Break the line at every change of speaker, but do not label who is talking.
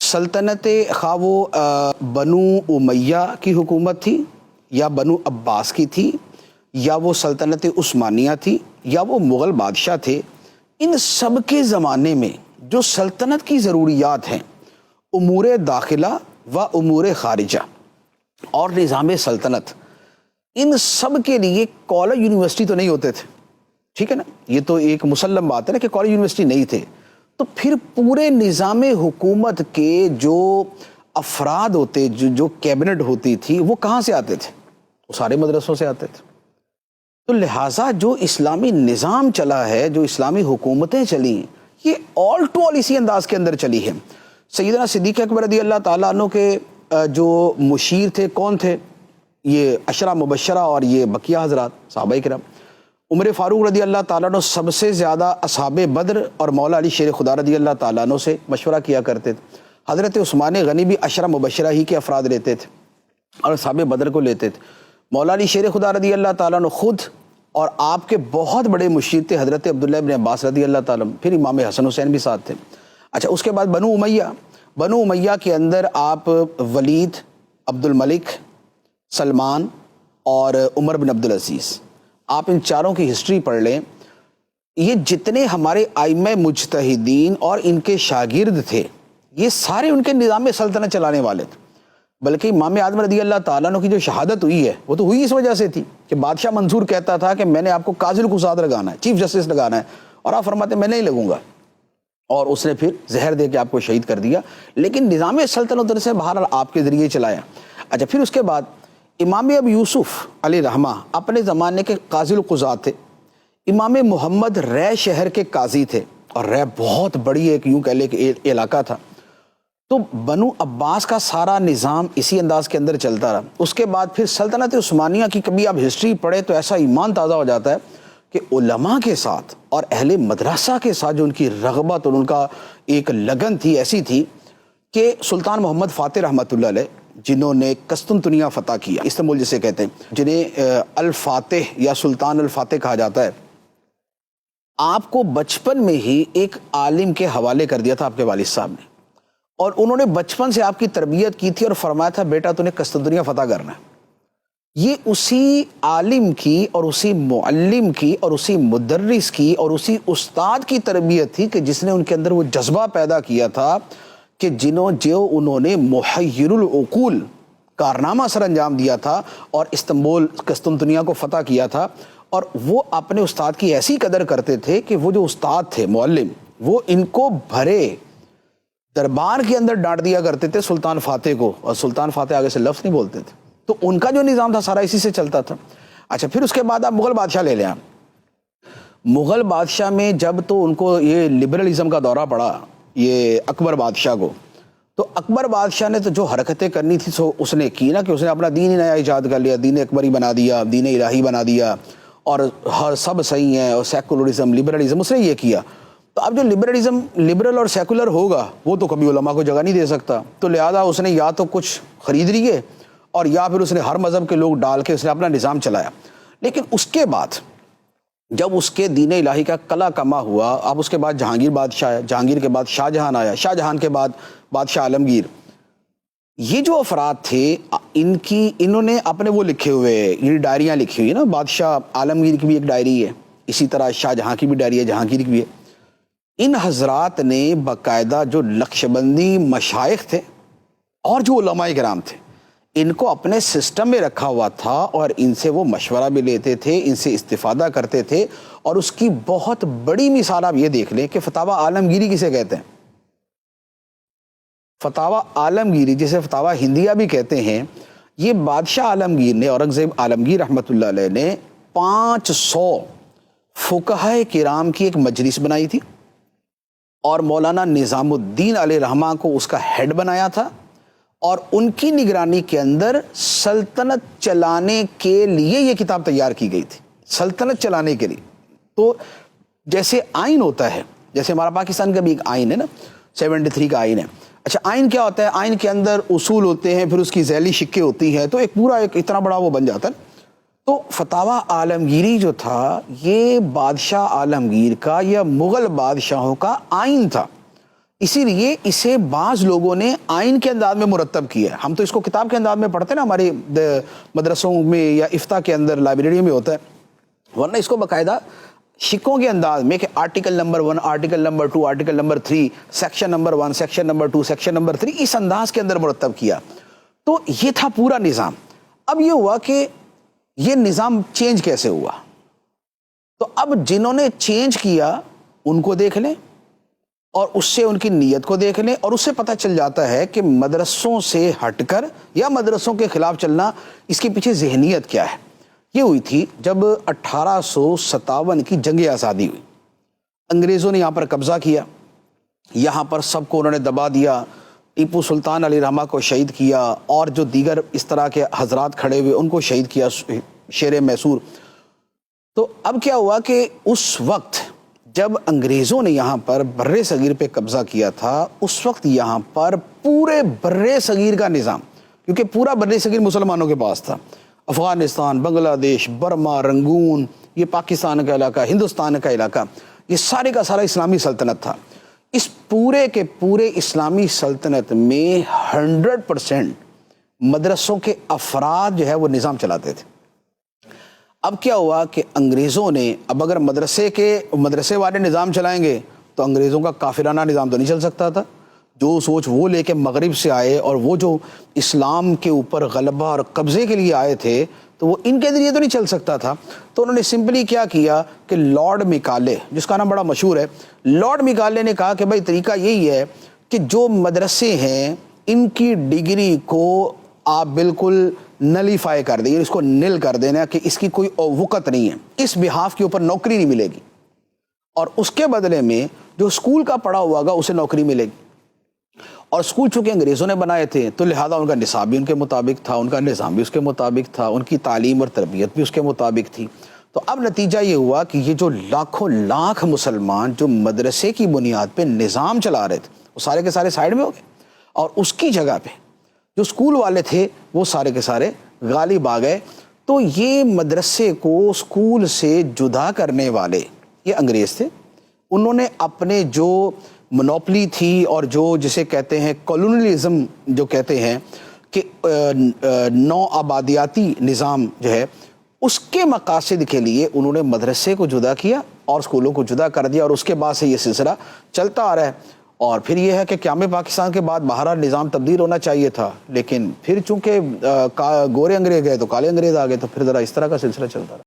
سلطنت خواہ وہ بنو امیہ کی حکومت تھی یا بنو عباس کی تھی یا وہ سلطنت عثمانیہ تھی یا وہ مغل بادشاہ تھے، ان سب کے زمانے میں جو سلطنت کی ضروریات ہیں، امور داخلہ و امور خارجہ اور نظام سلطنت، ان سب کے لیے کالج یونیورسٹی تو نہیں ہوتے تھے، ٹھیک ہے نا، یہ تو ایک مسلم بات ہے نا کہ کالج یونیورسٹی نہیں تھے، تو پھر پورے نظام حکومت کے جو افراد ہوتے، جو کیبنٹ ہوتی تھی، وہ کہاں سے آتے تھے؟ وہ سارے مدرسوں سے آتے تھے۔ تو لہٰذا جو اسلامی نظام چلا ہے، جو اسلامی حکومتیں چلی، یہ آل ٹو آل اسی انداز کے اندر چلی ہے۔ سیدنا صدیق اکبر رضی اللہ تعالیٰ عنہ کے جو مشیر تھے کون تھے؟ یہ عشرہ مبشرہ اور یہ بقیہ حضرات صحابہ کرام۔ عمر فاروق رضی اللہ تعالیٰ عنہ سب سے زیادہ اصحاب بدر اور مولا علی شیر خدا رضی اللہ تعالیٰ عنہ سے مشورہ کیا کرتے تھے۔ حضرت عثمان غنی بھی عشرہ مبشرہ ہی کے افراد لیتے تھے اور اصحاب بدر کو لیتے تھے۔ مولا علی شیر خدا رضی اللہ تعالیٰ عنہ خود اور آپ کے بہت بڑے مشیر تھے حضرت عبداللہ ابن عباس رضی اللہ تعالیٰ عنہ، پھر امام حسن حسین بھی ساتھ تھے۔ اچھا، اس کے بعد بنو امیہ کے اندر آپ ولید، عبد الملک، سلمان اور عمر بن عبدالعزیز، آپ ان چاروں کی ہسٹری پڑھ لیں۔ یہ جتنے ہمارے ائمہ مجتہدین اور ان کے شاگرد تھے، یہ سارے ان کے نظام سلطنت چلانے والے تھے۔ بلکہ امام اعظم رضی اللہ تعالیٰ عنہ کی جو شہادت ہوئی ہے، وہ تو ہوئی اس وجہ سے تھی کہ بادشاہ منظور کہتا تھا کہ میں نے آپ کو قاضی القضات لگانا ہے، چیف جسٹس لگانا ہے، اور آپ فرماتے ہیں میں نہیں لگوں گا، اور اس نے پھر زہر دے کے آپ کو شہید کر دیا، لیکن نظام سلطنت سے بہرحال آپ کے ذریعے چلایا۔ اچھا، پھر اس کے بعد امام ابو یوسف علیہ رحمہ اپنے زمانے کے قاضی القضات تھے۔ امام محمد رے شہر کے قاضی تھے، اور رے بہت بڑی ایک یوں کہہ لے کہ علاقہ تھا۔ تو بنو عباس کا سارا نظام اسی انداز کے اندر چلتا رہا۔ اس کے بعد پھر سلطنت عثمانیہ کی کبھی آپ ہسٹری پڑھیں تو ایسا ایمان تازہ ہو جاتا ہے کہ علماء کے ساتھ اور اہل مدرسہ کے ساتھ جو ان کی رغبت اور ان کا ایک لگن تھی، ایسی تھی کہ سلطان محمد فاتح رحمۃ اللہ علیہ، جنہوں نے قسطنطنیہ فتح کیا، استنبول جسے کہتے ہیں، جنہیں الفاتح یا سلطان الفاتح کہا جاتا ہے، آپ کو بچپن میں ہی ایک عالم کے حوالے کر دیا تھا آپ کے والد صاحب نے، اور انہوں نے بچپن سے آپ کی تربیت کی تھی اور فرمایا تھا بیٹا تو نے قسطنطنیہ فتح کرنا ہے۔ یہ اسی عالم کی اور اسی معلم کی اور اسی مدرس کی اور اسی استاد کی تربیت تھی کہ جس نے ان کے اندر وہ جذبہ پیدا کیا تھا کہ انہوں نے محیر العقول کارنامہ سر انجام دیا تھا اور استنبول قسطنطنیہ کو فتح کیا تھا، اور وہ اپنے استاد کی ایسی قدر کرتے تھے کہ وہ جو استاد تھے معلم، وہ ان کو بھرے دربار کے اندر ڈانٹ دیا کرتے تھے سلطان فاتح کو، اور سلطان فاتح آگے سے لفظ نہیں بولتے تھے۔ تو ان کا جو نظام تھا سارا اسی سے چلتا تھا۔ اچھا، پھر اس کے بعد آپ مغل بادشاہ لے لیں۔ مغل بادشاہ میں جب تو ان کو یہ لبرلزم کا دورہ پڑا یہ اکبر بادشاہ کو، تو اکبر بادشاہ نے تو جو حرکتیں کرنی تھی سو اس نے کی نا، کہ اس نے اپنا دین ہی نیا ایجاد کر لیا، دین اکبری بنا دیا، دین الہی بنا دیا، اور ہر سب صحیح ہے، اور سیکولرزم، لبرلزم، اس نے یہ کیا۔ تو اب جو لبرل اور سیکولر ہوگا وہ تو کبھی علماء کو جگہ نہیں دے سکتا، تو لہذا اس نے یا تو کچھ خرید لیے اور یا پھر اس نے ہر مذہب کے لوگ ڈال کے اس نے اپنا نظام چلایا۔ لیکن اس کے بعد جب اس کے دین الہی کا کلا کما ہوا، اب اس کے بعد جہانگیر بادشاہ ہے، جہانگیر کے بعد شاہ جہان آیا، شاہ جہان کے بعد بادشاہ عالمگیر۔ یہ جو افراد تھے انہوں نے اپنے وہ لکھے ہوئے یہ ڈائریاں لکھی ہوئی نا، بادشاہ عالمگیر کی بھی ایک ڈائری ہے، اسی طرح شاہ جہاں کی بھی ڈائری ہے، جہانگیر کی بھی ہے۔ ان حضرات نے باقاعدہ جو نقشبندی مشائخ تھے اور جو علماء کرام تھے، ان کو اپنے سسٹم میں رکھا ہوا تھا، اور ان سے وہ مشورہ بھی لیتے تھے، ان سے استفادہ کرتے تھے۔ اور اس کی بہت بڑی مثال آپ یہ دیکھ لیں کہ فتاوی عالمگیری کسے کہتے ہیں؟ فتاوی عالمگیری، جسے فتاوی ہندیہ بھی کہتے ہیں، یہ بادشاہ عالمگیر نے، اورنگزیب عالمگیر رحمۃ اللہ علیہ نے 500 فقہاء کرام کی ایک مجلس بنائی تھی، اور مولانا نظام الدین علیہ رحمہ کو اس کا ہیڈ بنایا تھا، اور ان کی نگرانی کے اندر سلطنت چلانے کے لیے یہ کتاب تیار کی گئی تھی، سلطنت چلانے کے لیے۔ تو جیسے آئین ہوتا ہے، جیسے ہمارا پاکستان کا بھی ایک آئین ہے نا، 73 کا آئین ہے۔ اچھا، آئین کیا ہوتا ہے؟ آئین کے اندر اصول ہوتے ہیں، پھر اس کی ذیلی شکیں ہوتی ہیں، تو ایک پورا ایک اتنا بڑا وہ بن جاتا ہے۔ تو فتاوی عالمگیری جو تھا یہ بادشاہ عالمگیر کا یا مغل بادشاہوں کا آئین تھا۔ اسی لیے اسے بعض لوگوں نے آئین کے انداز میں مرتب کیا ہے. ہم تو اس کو کتاب کے انداز میں پڑھتے ہیں نا, ہمارے مدرسوں میں یا افتاء کے اندر لائبریری میں ہوتا ہے, ورنہ اس کو باقاعدہ شکوں کے انداز میں کہ article number 1, article number 2, article number 3, section number 1, section number 2, section number 3, اس انداز کے اندر مرتب کیا. تو یہ تھا پورا نظام. اب یہ ہوا کہ یہ نظام چینج کیسے ہوا, تو اب جنہوں نے چینج کیا ان کو دیکھ لیں اور اس سے ان کی نیت کو دیکھ لیں, اور اس سے پتہ چل جاتا ہے کہ مدرسوں سے ہٹ کر یا مدرسوں کے خلاف چلنا, اس کے پیچھے ذہنیت کیا ہے. یہ ہوئی تھی جب 1857 کی جنگ آزادی ہوئی. انگریزوں نے یہاں پر قبضہ کیا, یہاں پر سب کو انہوں نے دبا دیا, ٹیپو سلطان علی رحمہ کو شہید کیا, اور جو دیگر اس طرح کے حضرات کھڑے ہوئے ان کو شہید کیا, شیر میسور. تو اب کیا ہوا کہ اس وقت جب انگریزوں نے یہاں پر برِ صغیر پہ قبضہ کیا تھا, اس وقت یہاں پر پورے برِ صغیر کا نظام, کیونکہ پورا برِ صغیر مسلمانوں کے پاس تھا, افغانستان, بنگلہ دیش, برما, رنگون, یہ پاکستان کا علاقہ, ہندوستان کا علاقہ, یہ سارے کا سارا اسلامی سلطنت تھا. اس پورے کے پورے اسلامی سلطنت میں 100% مدرسوں کے افراد جو ہے وہ نظام چلاتے تھے. اب کیا ہوا کہ انگریزوں نے, اب اگر مدرسے والے نظام چلائیں گے تو انگریزوں کا کافرانہ نظام تو نہیں چل سکتا تھا. جو سوچ وہ لے کے مغرب سے آئے اور وہ جو اسلام کے اوپر غلبہ اور قبضے کے لیے آئے تھے, تو وہ ان کے ذریعے تو نہیں چل سکتا تھا. تو انہوں نے سمپلی کیا کیا کہ لارڈ میکالے, جس کا نام بڑا مشہور ہے, لارڈ میکالے نے کہا کہ بھائی طریقہ یہی ہے کہ جو مدرسے ہیں ان کی ڈگری کو آپ بالکل نلیفائی کر دیں, اس کو نل کر دینا کہ اس کی کوئی وقت نہیں ہے, اس بحاف کے اوپر نوکری نہیں ملے گی, اور اس کے بدلے میں جو اسکول کا پڑھا ہوا گا اسے نوکری ملے گی. اور اسکول چونکہ انگریزوں نے بنائے تھے تو لہذا ان کا نصاب بھی ان کے مطابق تھا, ان کا نظام بھی اس کے مطابق تھا, ان کی تعلیم اور تربیت بھی اس کے مطابق تھی. تو اب نتیجہ یہ ہوا کہ یہ جو لاکھوں لاکھ مسلمان جو مدرسے کی بنیاد پہ نظام چلا رہے تھے وہ سارے کے سارے سائیڈ میں ہو گئے, اور اس کی جگہ پہ جو اسکول والے تھے وہ سارے کے سارے غالب آ گئے. تو یہ مدرسے کو اسکول سے جدا کرنے والے یہ انگریز تھے. انہوں نے اپنے جو منوپلی تھی اور جو جسے کہتے ہیں کولونیلزم جو کہتے ہیں کہ نو آبادیاتی نظام جو ہے, اس کے مقاصد کے لیے انہوں نے مدرسے کو جدا کیا اور اسکولوں کو جدا کر دیا, اور اس کے بعد سے یہ سلسلہ چلتا آ رہا ہے. اور پھر یہ ہے کہ قیام پاکستان کے بعد بہرحال نظام تبدیل ہونا چاہیے تھا, لیکن پھر چونکہ گورے انگریز گئے تو کالے انگریز آ گئے, تو پھر ذرا اس طرح کا سلسلہ چلتا رہا.